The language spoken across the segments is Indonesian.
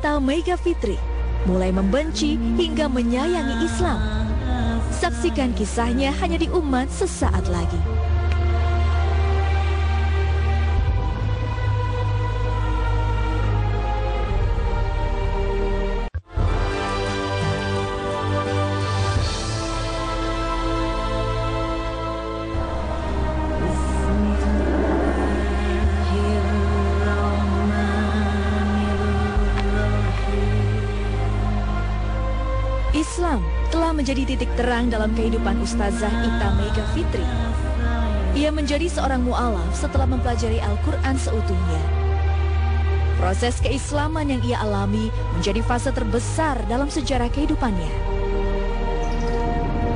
Ita Mega Fitri mulai membenci hingga menyayangi Islam. Saksikan kisahnya hanya di Umat sesaat lagi. Islam telah menjadi titik terang dalam kehidupan Ustazah Ita Mega Fitri. Ia menjadi seorang mu'alaf setelah mempelajari Al-Quran seutuhnya. Proses keislaman yang ia alami menjadi fase terbesar dalam sejarah kehidupannya.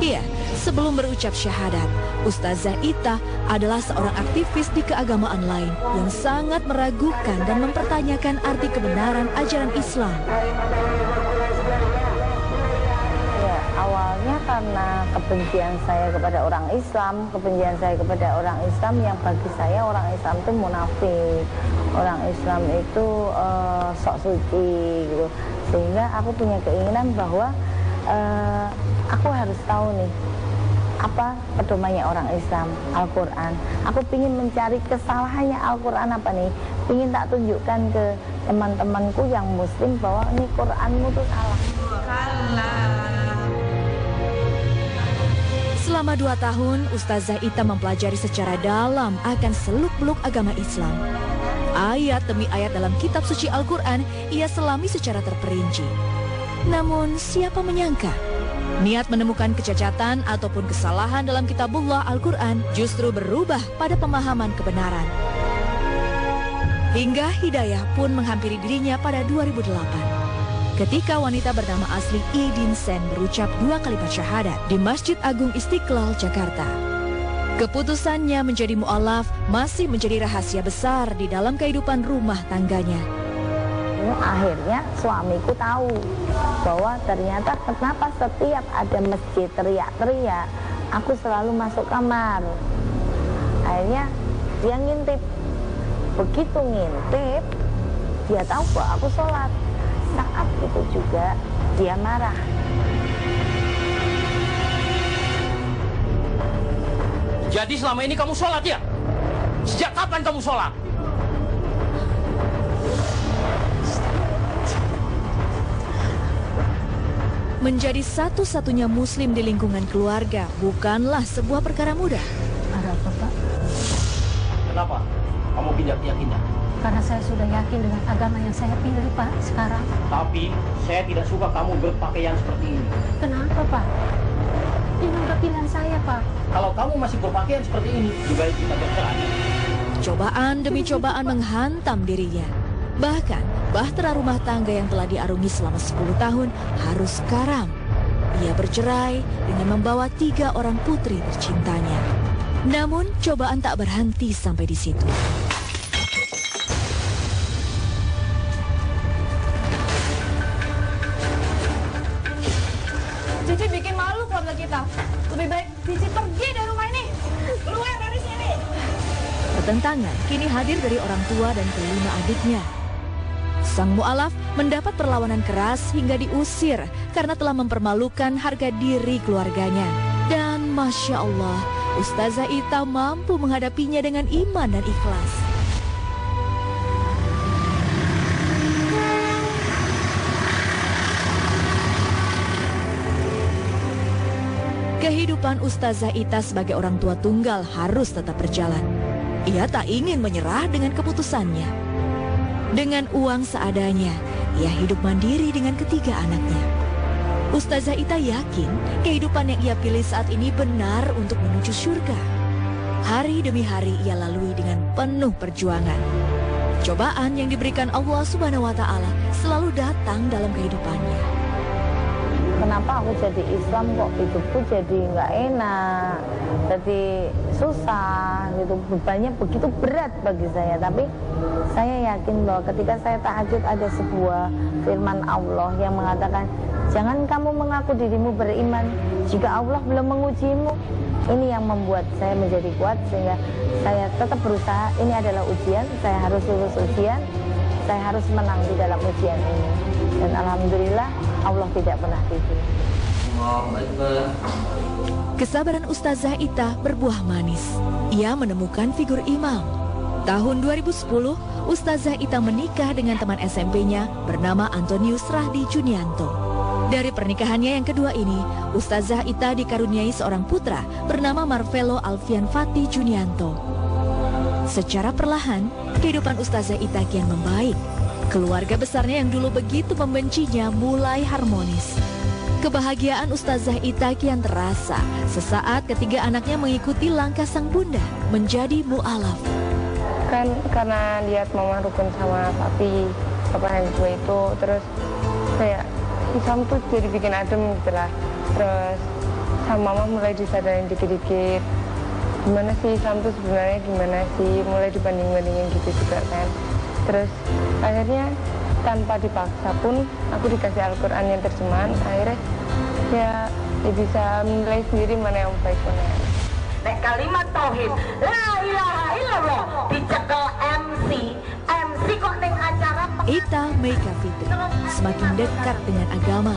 Iya, sebelum berucap syahadat, Ustazah Ita adalah seorang aktivis di keagamaan lain yang sangat meragukan dan mempertanyakan arti kebenaran ajaran Islam. Awalnya karena kebencian saya kepada orang Islam, yang bagi saya orang Islam itu munafik, orang Islam itu sok suci gitu. Sehingga aku punya keinginan bahwa aku harus tahu nih apa pedomannya orang Islam, Al-Quran. Aku ingin mencari kesalahannya Al-Quran apa nih, ingin tak tunjukkan ke teman-temanku yang Muslim bahwa ini Quranmu tuh salah. Selama 2 tahun, Ustazah Ita mempelajari secara dalam akan seluk-beluk agama Islam. Ayat demi ayat dalam kitab suci Al-Quran ia selami secara terperinci. Namun, siapa menyangka niat menemukan kecacatan ataupun kesalahan dalam kitabullah Al-Quran justru berubah pada pemahaman kebenaran. Hingga hidayah pun menghampiri dirinya pada 2008. Ketika wanita bernama asli Idin Sen berucap 2 kalimat syahadat di Masjid Agung Istiqlal, Jakarta. Keputusannya menjadi mu'alaf masih menjadi rahasia besar di dalam kehidupan rumah tangganya. Akhirnya suamiku tahu bahwa ternyata kenapa setiap ada masjid teriak-teriak, aku selalu masuk kamar. Akhirnya dia ngintip. Begitu ngintip, dia tahu bahwa aku sholat. Saat itu juga dia marah. Jadi selama ini kamu sholat ya? Sejak kapan kamu sholat? Menjadi satu-satunya muslim di lingkungan keluarga bukanlah sebuah perkara mudah. Ada apa, Pak? Kenapa kamu pindah keyakinan? Karena saya sudah yakin dengan agama yang saya pilih, Pak, sekarang. Tapi saya tidak suka kamu berpakaian seperti ini. Kenapa, Pak? Ini udah pilihan saya, Pak. Kalau kamu masih berpakaian seperti ini, lebih baik kita bercerai. Cobaan demi cobaan menghantam dirinya. Bahkan, bahtera rumah tangga yang telah diarungi selama 10 tahun harus karam. Ia bercerai dengan membawa 3 orang putri tercintanya. Namun, cobaan tak berhenti sampai di situ. Cici bikin malu keluarga kita. Lebih baik Cici pergi dari rumah ini. Keluar dari sini. Pertentangan kini hadir dari orang tua dan kelima adiknya. Sang mu'alaf mendapat perlawanan keras hingga diusir karena telah mempermalukan harga diri keluarganya. Dan Masya Allah, Ustazah Ita mampu menghadapinya dengan iman dan ikhlas. Kehidupan Ustazah Ita sebagai orang tua tunggal harus tetap berjalan. Ia tak ingin menyerah dengan keputusannya. Dengan uang seadanya, ia hidup mandiri dengan ketiga anaknya. Ustazah Ita yakin kehidupan yang ia pilih saat ini benar untuk menuju surga. Hari demi hari ia lalui dengan penuh perjuangan. Cobaan yang diberikan Allah Subhanahu wa Ta'ala selalu datang dalam kehidupannya. Kenapa aku jadi Islam kok hidupku jadi nggak enak, jadi susah gitu, bebannya begitu berat bagi saya. Tapi saya yakin bahwa ketika saya tahajud ada sebuah firman Allah yang mengatakan, jangan kamu mengaku dirimu beriman jika Allah belum mengujimu. Ini yang membuat saya menjadi kuat sehingga saya tetap berusaha. Ini adalah ujian, saya harus lulus ujian, saya harus menang di dalam ujian ini. Dan alhamdulillah Allah tidak pernah tidur. Kesabaran Ustazah Ita berbuah manis. Ia menemukan figur imam. Tahun 2010, Ustazah Ita menikah dengan teman SMP-nya bernama Antonius Rahdi Junianto. Dari pernikahannya yang kedua ini, Ustazah Ita dikaruniai seorang putra bernama Marvelo Alfian Fati Junianto. Secara perlahan, kehidupan Ustazah Ita kian membaik. Keluarga besarnya yang dulu begitu membencinya mulai harmonis. Kebahagiaan Ustazah Ita kian terasa sesaat ketiga anaknya mengikuti langkah sang bunda menjadi mu'alaf. Kan karena lihat mama rukun sama papi, papa yang tua itu, terus kayak Islam tuh jadi bikin adem gitu lah. Terus sama mama mulai disadarin dikit-dikit, gimana sih Islam tuh sebenarnya gimana sih, mulai dibanding-bandingin gitu juga kan. Terus akhirnya tanpa dipaksa pun aku dikasih Al-Quran yang terjemahan, akhirnya ya bisa menilai sendiri mana yang baik mana yang. Nek kalimat tauhid la ilaha illallah dicekel MC kok ning acara Ita Meika Fitri semakin dekat dengan agama.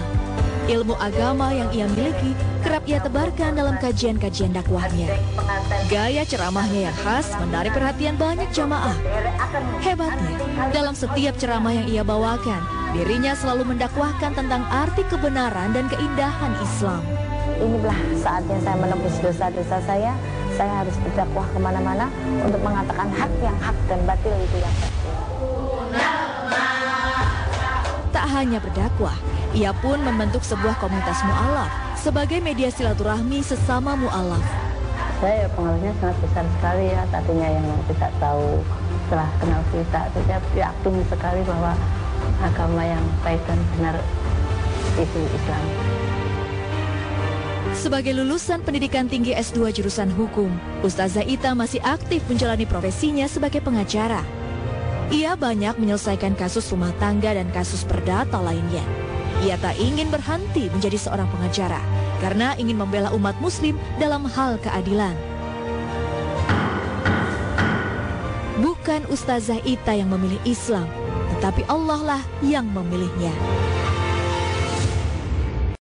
Ilmu agama yang ia miliki kerap ia tebarkan dalam kajian-kajian dakwahnya. Gaya ceramahnya yang khas menarik perhatian banyak jamaah. Hebatnya, dalam setiap ceramah yang ia bawakan, dirinya selalu mendakwahkan tentang arti kebenaran dan keindahan Islam. Inilah saatnya saya menembus dosa-dosa saya harus berdakwah kemana-mana untuk mengatakan hak yang hak dan batil itu yang batil. Tak hanya berdakwah, ia pun membentuk sebuah komunitas mu'alaf sebagai media silaturahmi sesama mu'alaf. Saya pengaruhnya sangat besar sekali ya, tadinya yang tidak tahu setelah kenal kita, saya yakin sekali bahwa agama yang baik dan benar itu Islam. Sebagai lulusan pendidikan tinggi S2 jurusan hukum, Ustazah Ita masih aktif menjalani profesinya sebagai pengacara. Ia banyak menyelesaikan kasus rumah tangga dan kasus perdata lainnya. Ia tak ingin berhenti menjadi seorang pengacara karena ingin membela umat muslim dalam hal keadilan. Bukan Ustazah Ita yang memilih Islam, tetapi Allah lah yang memilihnya.